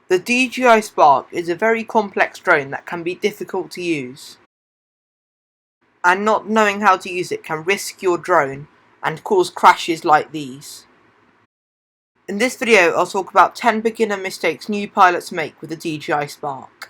The DJI Spark is a very complex drone that can be difficult to use, and not knowing how to use it can risk your drone and cause crashes like these. In this video I'll talk about 10 beginner mistakes new pilots make with the DJI Spark.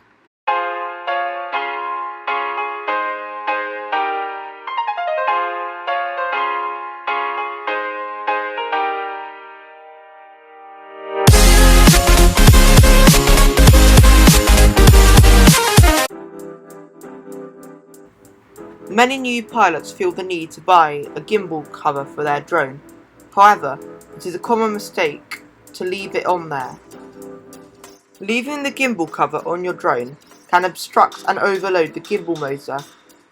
Many new pilots feel the need to buy a gimbal cover for their drone. However, it is a common mistake to leave it on there. Leaving the gimbal cover on your drone can obstruct and overload the gimbal motor,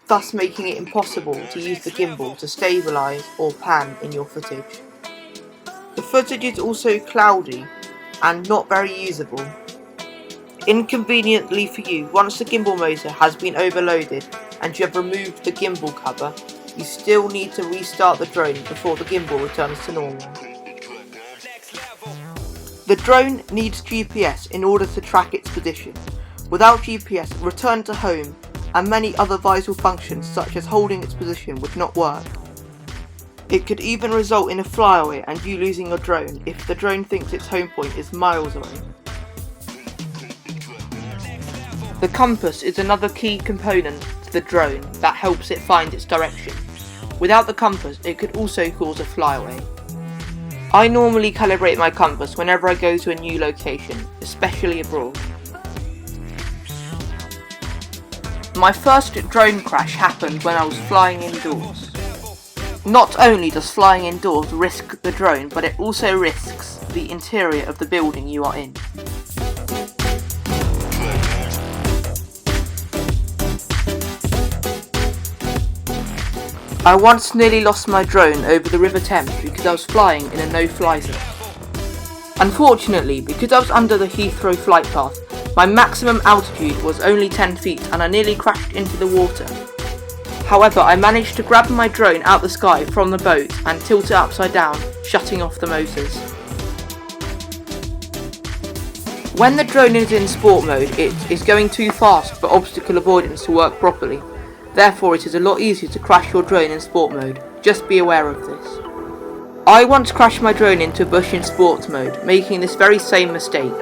thus making it impossible to use the gimbal to stabilise or pan in your footage. The footage is also cloudy and not very usable. Inconveniently for you, once the gimbal motor has been overloaded and you have removed the gimbal cover, you still need to restart the drone before the gimbal returns to normal. The drone needs GPS in order to track its position. Without GPS, return to home and many other vital functions such as holding its position would not work. It could even result in a flyaway and you losing your drone if the drone thinks its home point is miles away. The compass is another key component to the drone that helps it find its direction. Without the compass, it could also cause a flyaway. I normally calibrate my compass whenever I go to a new location, especially abroad. My first drone crash happened when I was flying indoors. Not only does flying indoors risk the drone, but it also risks the interior of the building you are in. I once nearly lost my drone over the River Thames because I was flying in a no-fly zone. Unfortunately, because I was under the Heathrow flight path, my maximum altitude was only 10 feet and I nearly crashed into the water. However, I managed to grab my drone out the sky from the boat and tilt it upside down, shutting off the motors. When the drone is in sport mode, it is going too fast for obstacle avoidance to work properly. Therefore, it is a lot easier to crash your drone in sport mode. Just be aware of this. I once crashed my drone into a bush in sports mode, making this very same mistake.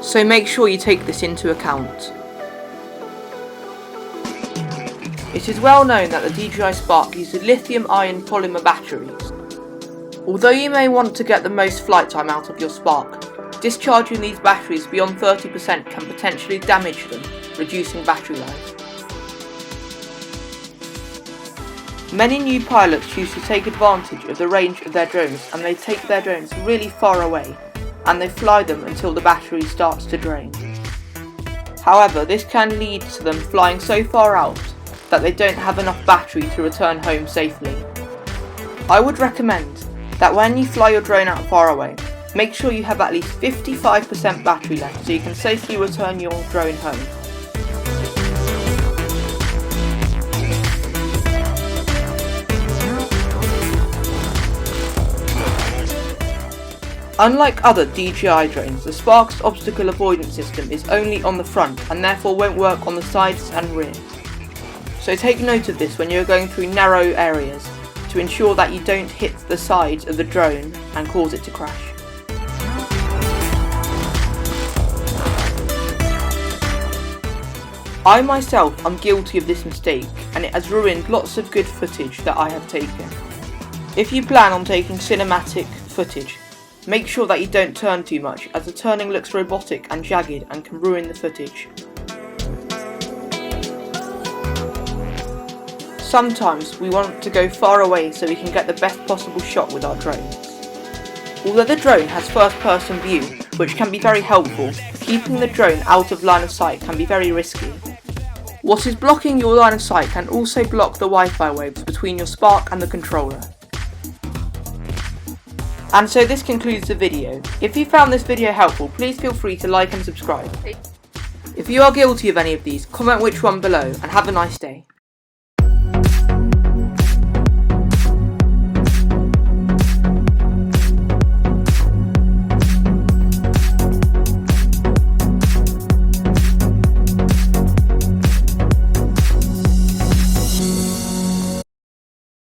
So make sure you take this into account. It is well known that the DJI Spark uses lithium-ion polymer batteries. Although you may want to get the most flight time out of your Spark, discharging these batteries beyond 30% can potentially damage them, reducing battery life. Many new pilots choose to take advantage of the range of their drones and they take their drones really far away and they fly them until the battery starts to drain. However, this can lead to them flying so far out that they don't have enough battery to return home safely. I would recommend that when you fly your drone out far away, make sure you have at least 55% battery left so you can safely return your drone home. Unlike other DJI drones, the Spark's obstacle avoidance system is only on the front and therefore won't work on the sides and rear. So take note of this when you're going through narrow areas to ensure that you don't hit the sides of the drone and cause it to crash. I myself am guilty of this mistake and it has ruined lots of good footage that I have taken. If you plan on taking cinematic footage, make sure that you don't turn too much, as the turning looks robotic and jagged and can ruin the footage. Sometimes we want to go far away so we can get the best possible shot with our drones. Although the drone has first-person view, which can be very helpful, keeping the drone out of line of sight can be very risky. What is blocking your line of sight can also block the Wi-Fi waves between your Spark and the controller. And so this concludes the video. If you found this video helpful, please feel free to like and subscribe. If you are guilty of any of these, comment which one below and have a nice day.